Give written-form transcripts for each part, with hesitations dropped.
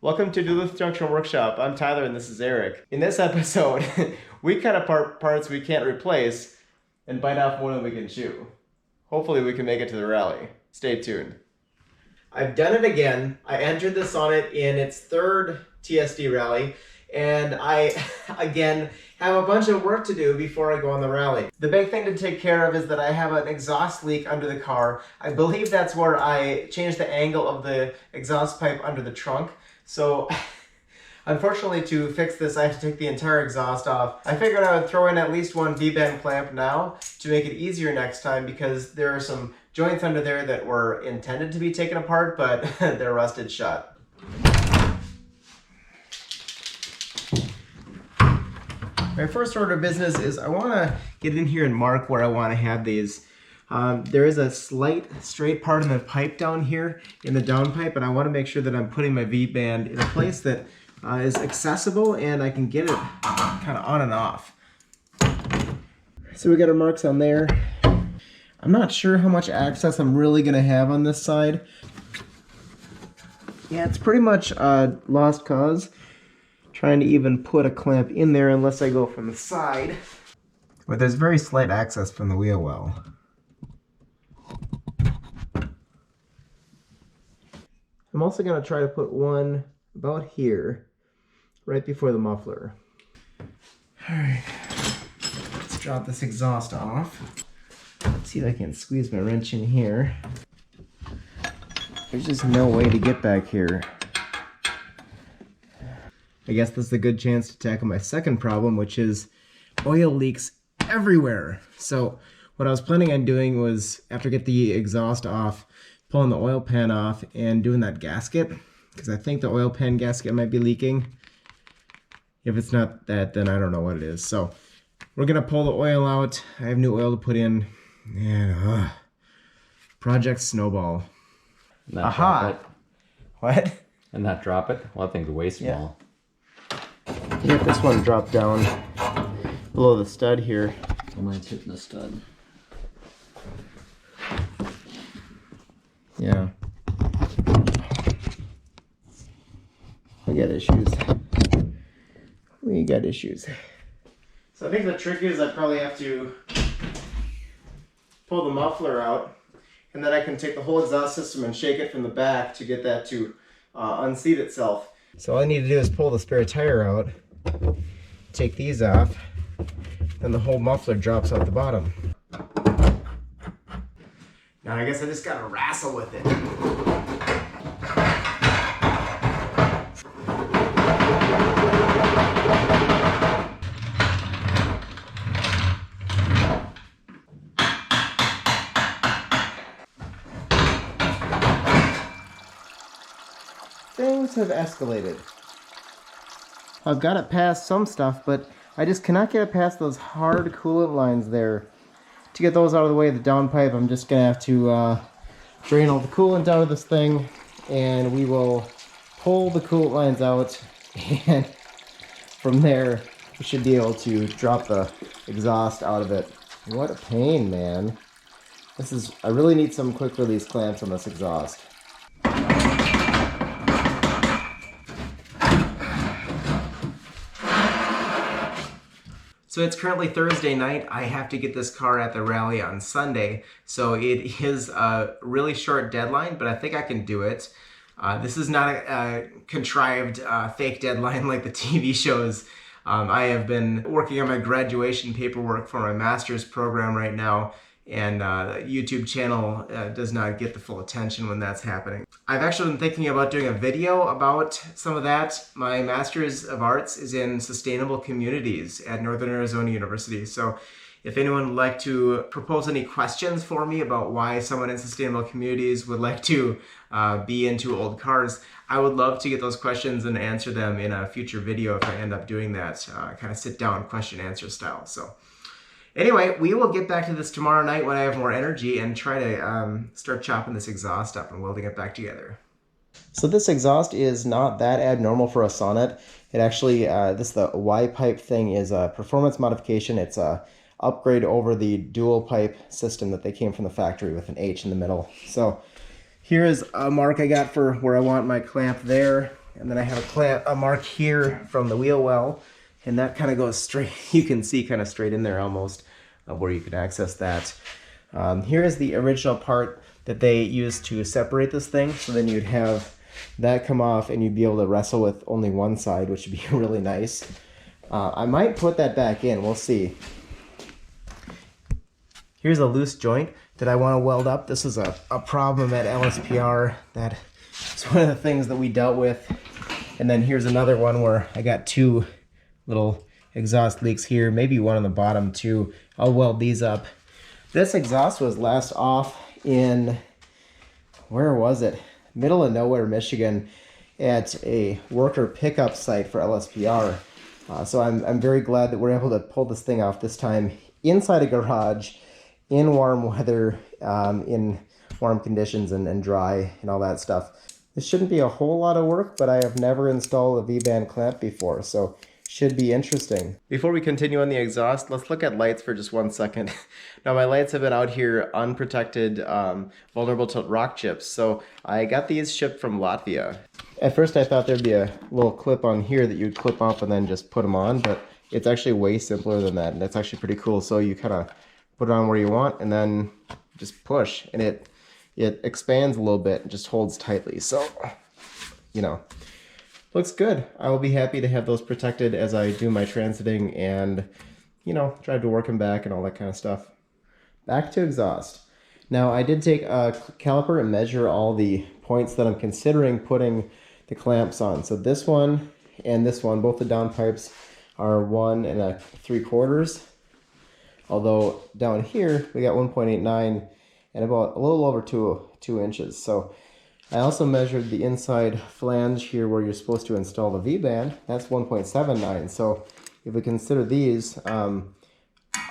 Welcome to Duluth Junction Workshop. I'm Tyler and this is Eric. In this episode, we cut apart parts we can't replace and bite off more than we can chew. Hopefully we can make it to the rally. Stay tuned. I've done it again. I entered this Sonnet in its third TSD rally, and I, again, have a bunch of work to do before I go on the rally. The big thing to take care of is that I have an exhaust leak under the car. I believe that's where I changed the angle of the exhaust pipe under the trunk. So, unfortunately, to fix this, I have to take the entire exhaust off. I figured I would throw in at least one V-bend clamp now to make it easier next time, because there are some joints under there that were intended to be taken apart, but they're rusted shut. My first order of business is I want to get in here and mark where I want to have these. There is a slight straight part in the pipe down here in the downpipe, and I want to make sure that I'm putting my V-band in a place that is accessible and I can get it kind of on and off. So we got our marks on there. I'm not sure how much access I'm really going to have on this side. Yeah, it's pretty much lost cause trying to even put a clamp in there unless I go from the side. But there's very slight access from the wheel well. I'm also going to try to put one about here, right before the muffler. Alright, let's drop this exhaust off. Let's see if I can squeeze my wrench in here. There's just no way to get back here. I guess this is a good chance to tackle my second problem, which is oil leaks everywhere. So what I was planning on doing was, after I get the exhaust off, pulling the oil pan off and doing that gasket, because I think the oil pan gasket might be leaking. If it's not that, then I don't know what it is. So we're gonna pull the oil out. I have new oil to put in, and Project Snowball. Aha! What? And not drop it? Well, I think the way small. Yeah, this one dropped down below the stud here. Oh, mine's hitting the stud. Yeah. We got issues. We got issues. So I think the trick is I probably have to pull the muffler out, and then I can take the whole exhaust system and shake it from the back to get that to unseat itself. So all I need to do is pull the spare tire out, take these off, and the whole muffler drops out the bottom. Now I guess I just gotta wrestle with it. Things have escalated. I've got it past some stuff, but I just cannot get it past those hard coolant lines there. To get those out of the way of the downpipe, I'm just gonna have to drain all the coolant out of this thing, and we will pull the coolant lines out, and from there we should be able to drop the exhaust out of it. What a pain, man. I really need some quick release clamps on this exhaust. So it's currently Thursday night. I have to get this car at the rally on Sunday. So it is a really short deadline, but I think I can do it. This is not a contrived fake deadline like the TV shows. I have been working on my graduation paperwork for my master's program right now, and the YouTube channel does not get the full attention when that's happening. I've actually been thinking about doing a video about some of that. My Master's of Arts is in Sustainable Communities at Northern Arizona University. So if anyone would like to propose any questions for me about why someone in Sustainable Communities would like to be into old cars, I would love to get those questions and answer them in a future video if I end up doing that, kind of sit down question answer style. So anyway, we will get back to this tomorrow night when I have more energy and try to start chopping this exhaust up and welding it back together. So this exhaust is not that abnormal for a Sonnet. It actually, the Y-pipe thing is a performance modification. It's a upgrade over the dual pipe system that they came from the factory with an H in the middle. So here is a mark I got for where I want my clamp there. And then I have a mark here from the wheel well, and that kind of goes straight, you can see kind of straight in there almost, where you can access that. Here is the original part that they used to separate this thing, so then you'd have that come off and you'd be able to wrestle with only one side, which would be really nice. I might put that back in, we'll see. Here's a loose joint that I want to weld up. This is a problem at LSPR. That is one of the things that we dealt with. And then here's another one where I got two little exhaust leaks here, maybe one on the bottom too. I'll weld these up. This exhaust was last off in, where was it? Middle of nowhere, Michigan, at a worker pickup site for LSPR. So I'm very glad that we're able to pull this thing off this time inside a garage, in warm weather, in warm conditions and dry and all that stuff. This shouldn't be a whole lot of work, but I have never installed a V-band clamp before, so should be interesting. Before we continue on the exhaust, let's look at lights for just 1 second. Now my lights have been out here unprotected, vulnerable to rock chips. So I got these shipped from Latvia. At first I thought there'd be a little clip on here that you'd clip off and then just put them on, but it's actually way simpler than that, and that's actually pretty cool. So you kind of put it on where you want and then just push, and it expands a little bit and just holds tightly. So, you know, looks good. I will be happy to have those protected as I do my transiting and, you know, drive to work and back and all that kind of stuff. Back to exhaust. Now I did take a caliper and measure all the points that I'm considering putting the clamps on. So this one and this one, both the downpipes are 1 3/4. Although down here we got 1.89 and about a little over 2 inches. So I also measured the inside flange here where you're supposed to install the V-band. That's 1.79. So if we consider these,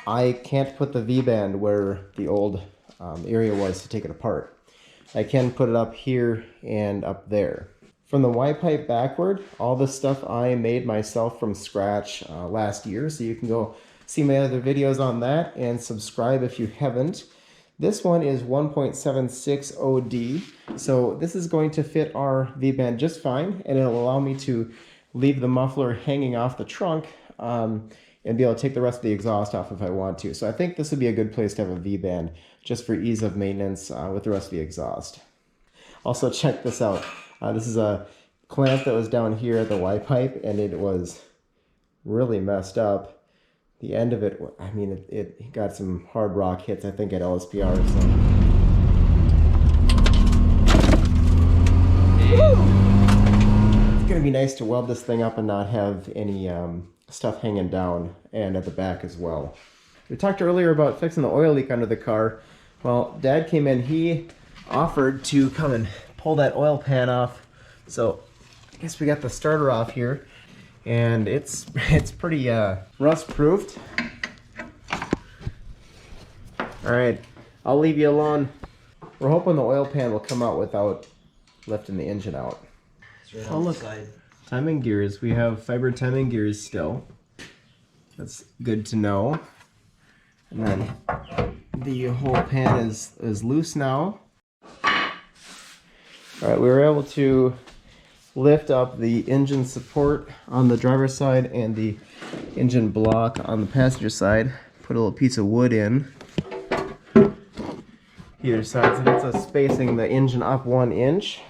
I can't put the V-band where the old area was to take it apart. I can put it up here and up there. From the Y-pipe backward, all this stuff I made myself from scratch last year. So you can go see my other videos on that and subscribe if you haven't. This one is 1.76 OD, so this is going to fit our V-band just fine, and it'll allow me to leave the muffler hanging off the trunk and be able to take the rest of the exhaust off if I want to. So I think this would be a good place to have a V-band just for ease of maintenance with the rest of the exhaust. Also, check this out. This is a clamp that was down here at the Y-pipe, and it was really messed up. The end of it, I mean, it got some hard rock hits, I think, at LSPR. So. It's going to be nice to weld this thing up and not have any stuff hanging down, and at the back as well. We talked earlier about fixing the oil leak under the car. Well, Dad came in, he offered to come and pull that oil pan off. So I guess we got the starter off here. And it's pretty rust-proofed. All right, I'll leave you alone. We're hoping the oil pan will come out without lifting the engine out. Right Oh, look, timing gears. We have fiber timing gears still. That's good to know. And then the whole pan is loose now. All right, we were able to lift up the engine support on the driver's side and the engine block on the passenger side. Put a little piece of wood in either side, so that's us spacing the engine up 1 inch.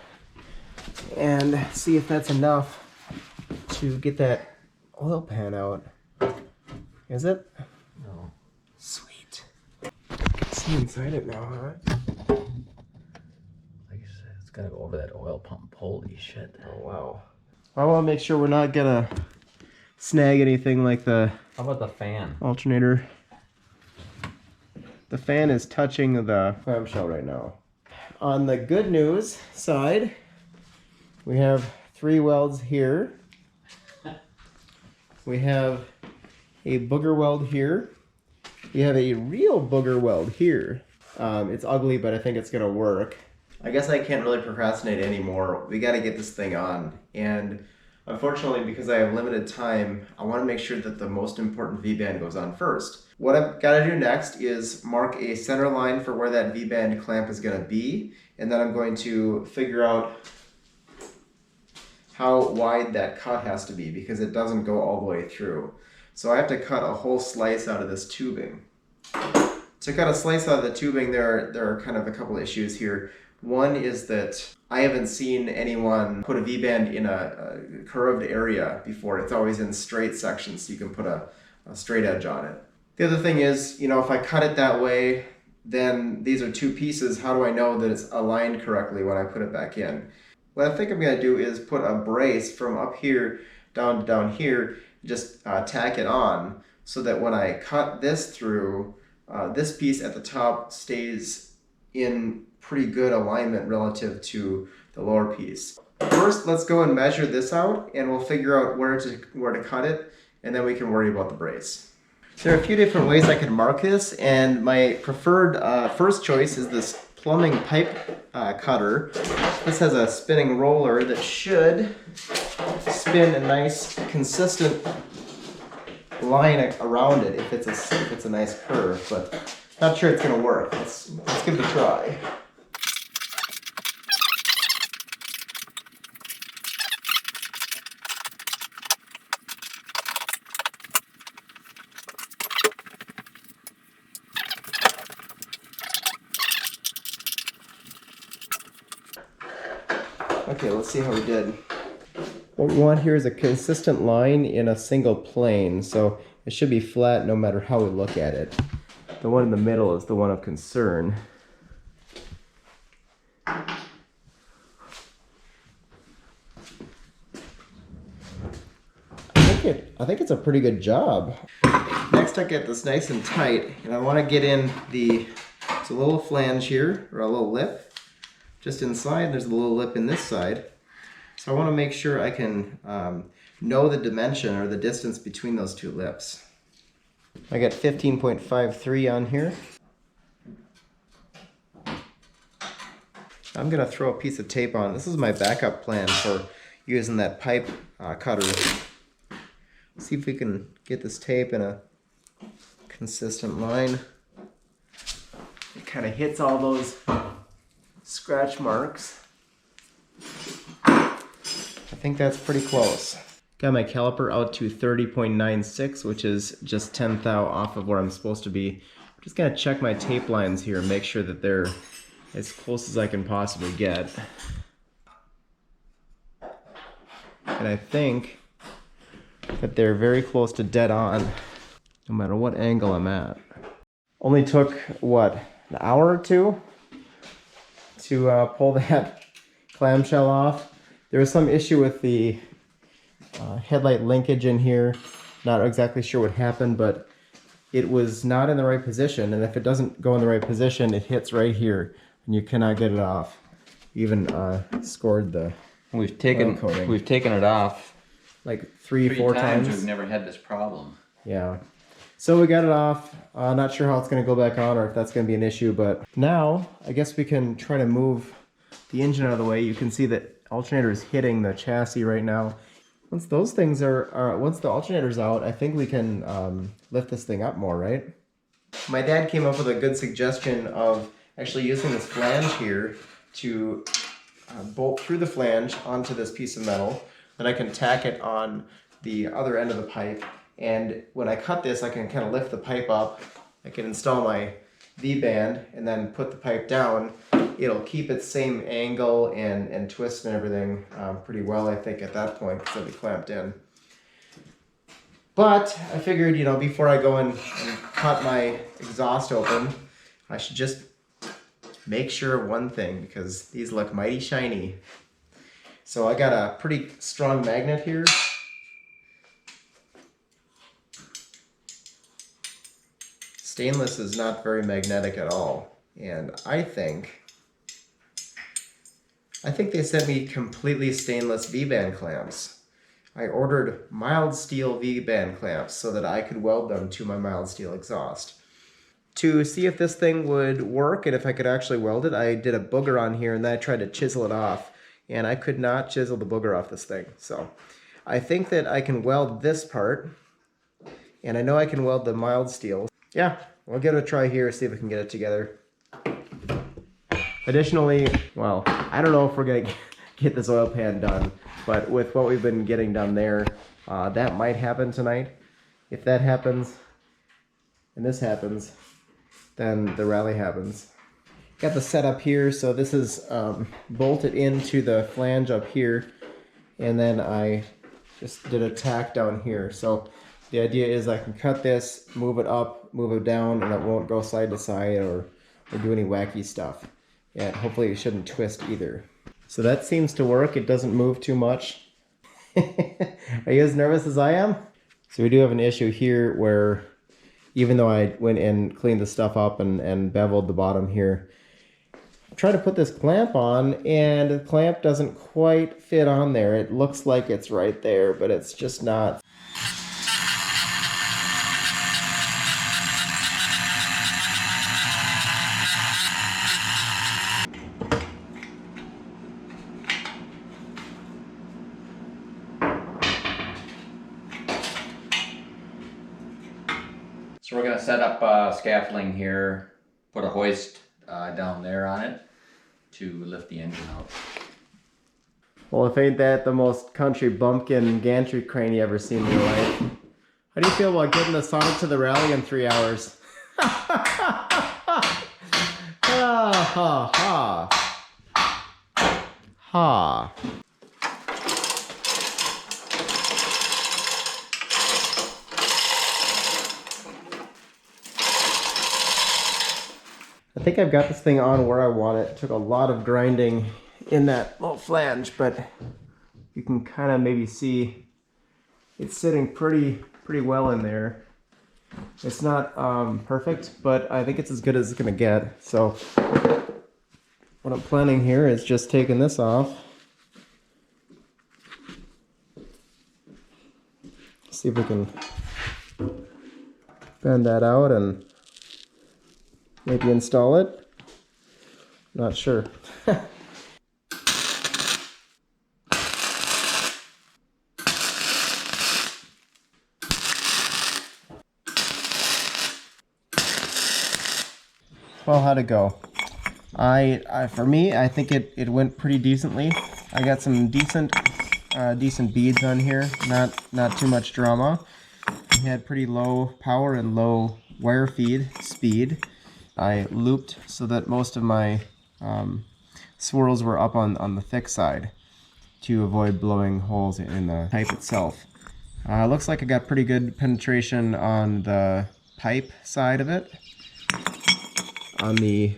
And see if that's enough to get that oil pan out. Is it? No. Sweet. See inside it now, huh? Like you said, it's gotta go over that oil pump. Holy shit. Oh, wow. I want to make sure we're not gonna snag anything like the How about the fan? alternator. The fan is touching the clamshell right now. On the good news side, we have 3 welds here. We have a booger weld here. We have a real booger weld here. It's ugly, but I think it's gonna work. I guess I can't really procrastinate anymore. We gotta get this thing on. And unfortunately, because I have limited time, I wanna make sure that the most important V-band goes on first. What I've gotta do next is mark a center line for where that V-band clamp is gonna be. And then I'm going to figure out how wide that cut has to be because it doesn't go all the way through. So I have to cut a whole slice out of this tubing. To cut a slice out of the tubing, there are kind of a couple issues here. One is that I haven't seen anyone put a V-band in a curved area before. It's always in straight sections, so you can put a straight edge on it. The other thing is, if I cut it that way, then these are two pieces. How do I know that it's aligned correctly when I put it back in? What I think I'm going to do is put a brace from up here down to down here, just tack it on so that when I cut this through, this piece at the top stays in pretty good alignment relative to the lower piece. First, let's go and measure this out and we'll figure out where to cut it, and then we can worry about the brace. There are a few different ways I can mark this, and my preferred first choice is this plumbing pipe cutter. This has a spinning roller that should spin a nice consistent line around it if it's a nice curve, but not sure it's going to work. Let's give it a try. Okay, let's see how we did. What we want here is a consistent line in a single plane, so it should be flat no matter how we look at it. The one in the middle is the one of concern. I think it's a pretty good job. Next I get this nice and tight, and I want to get in it's a little flange here, or a little lip. Just inside, there's a little lip in this side. So I want to make sure I can know the dimension or the distance between those two lips. I got 15.53 on here. I'm going to throw a piece of tape on. This is my backup plan for using that pipe cutter. See if we can get this tape in a consistent line. It kind of hits all those scratch marks. I think that's pretty close. Got my caliper out to 30.96, which is just 1/10 off of where I'm supposed to be. I'm just gonna check my tape lines here and make sure that they're as close as I can possibly get. And I think that they're very close to dead on, no matter what angle I'm at. Only took, what, an hour or two to pull that clamshell off. There was some issue with the headlight linkage in here. Not exactly sure what happened, but it was not in the right position, and if it doesn't go in the right position, it hits right here, and you cannot get it off. Even scored the We've taken it off like three, four times. We've never had this problem. Yeah. So we got it off. Not sure how it's going to go back on or if that's going to be an issue, but now I guess we can try to move the engine out of the way. You can see that alternator is hitting the chassis right now. Once those things once the alternator's out, I think we can lift this thing up more, right? My dad came up with a good suggestion of actually using this flange here to bolt through the flange onto this piece of metal. Then I can tack it on the other end of the pipe. And when I cut this, I can kind of lift the pipe up. I can install my V-band and then put the pipe down. It'll keep its same angle and twist and everything pretty well, I think, at that point, because it'll be clamped in. But I figured, before I go and cut my exhaust open, I should just make sure of one thing, because these look mighty shiny. So I got a pretty strong magnet here. Stainless is not very magnetic at all, and I think they sent me completely stainless V-band clamps. I ordered mild steel V-band clamps so that I could weld them to my mild steel exhaust. To see if this thing would work and if I could actually weld it, I did a booger on here and then I tried to chisel it off, and I could not chisel the booger off this thing. So I think that I can weld this part, and I know I can weld the mild steel. Yeah, we'll give it a try here, see if we can get it together. Additionally, well, I don't know if we're gonna get this oil pan done, But with what we've been getting done there, that might happen tonight. If that happens, and this happens, then the rally happens. Got the setup here, so this is bolted into the flange up here, and then I just did a tack down here. So the idea is I can cut this, move it up, move it down, and it won't go side to side or do any wacky stuff. And hopefully it shouldn't twist either. So that seems to work. It doesn't move too much. Are you as nervous as I am? So we do have an issue here where even though I went and cleaned the stuff up and beveled the bottom here, I'm trying to put this clamp on and the clamp doesn't quite fit on there. It looks like it's right there, but it's just not. So we're gonna set up scaffolding here, put a hoist down there on it to lift the engine out. Well, if ain't that the most country bumpkin gantry crane you ever seen in your life. How do you feel about getting the Sonic to the rally in 3 hours? Ha ha ha. Ha. I think I've got this thing on where I want it. It took a lot of grinding in that little flange, but you can kind of maybe see it's sitting pretty well in there. It's not perfect, but I think it's as good as it's gonna get. So what I'm planning here is just taking this off. See if we can bend that out and maybe install it. Not sure. Well, how'd it go? For me, I think it went pretty decently. I got some decent beads on here. Not too much drama. I had pretty low power and low wire feed speed. I looped so that most of my swirls were up on the thick side to avoid blowing holes in the pipe itself. Looks like I got pretty good penetration on the pipe side of it. On the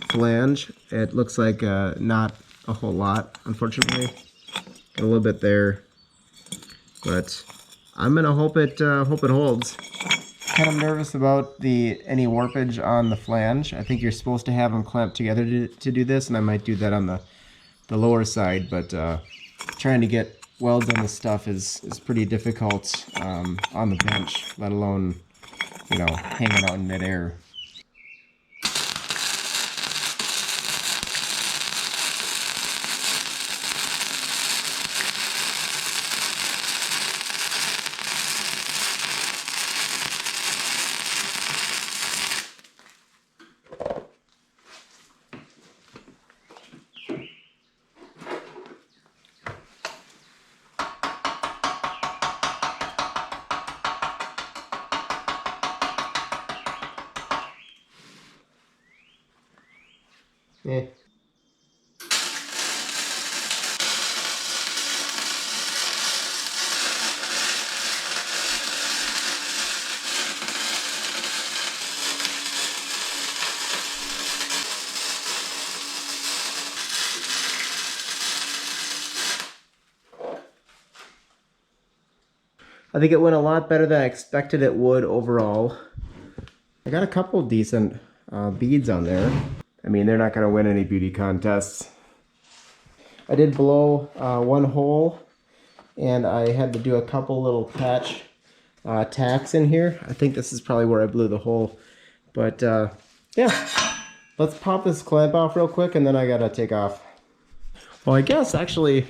flange, it looks like not a whole lot, unfortunately. Got a little bit there, but I'm gonna hope it holds. Kind of nervous about any warpage on the flange. I think you're supposed to have them clamped together to do this, and I might do that on the lower side, but trying to get welds on this stuff is pretty difficult on the bench, let alone, you know, hanging out in midair. Yeah. I think it went a lot better than I expected it would overall. I got a couple decent beads on there. I mean, they're not going to win any beauty contests. I did blow one hole, and I had to do a couple little patch tacks in here. I think this is probably where I blew the hole. But yeah, let's pop this clamp off real quick, and then I got to take off. Well, I guess actually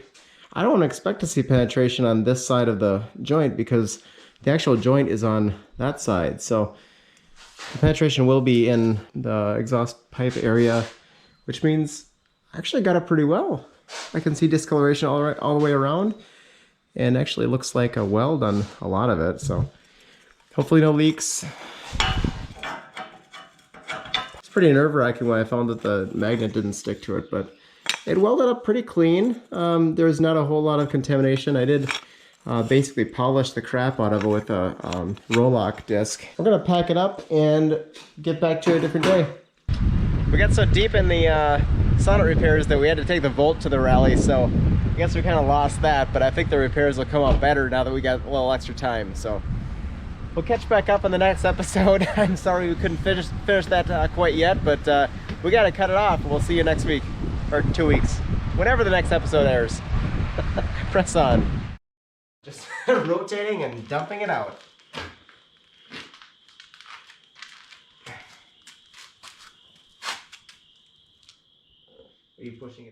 I don't expect to see penetration on this side of the joint because the actual joint is on that side. So the penetration will be in the exhaust pipe area, which means I actually got it pretty well. I can see discoloration all the way around, and actually it looks like a weld on a lot of it, so hopefully no leaks. It's pretty nerve-wracking when I found that the magnet didn't stick to it, but it welded up pretty clean. There's not a whole lot of contamination. I did basically polish the crap out of it with a Rolock disc. We're gonna pack it up and get back to a different day. We got so deep in the sonnet repairs that we had to take the Volt to the rally, so I guess we kind of lost that, but I think the repairs will come out better now that we got a little extra time. So we'll catch back up in the next episode. I'm sorry we couldn't finish that quite yet, but we got to cut it off. We'll see you next week, or 2 weeks, whenever the next episode airs. Press on. Just rotating and dumping it out. Are you pushing it?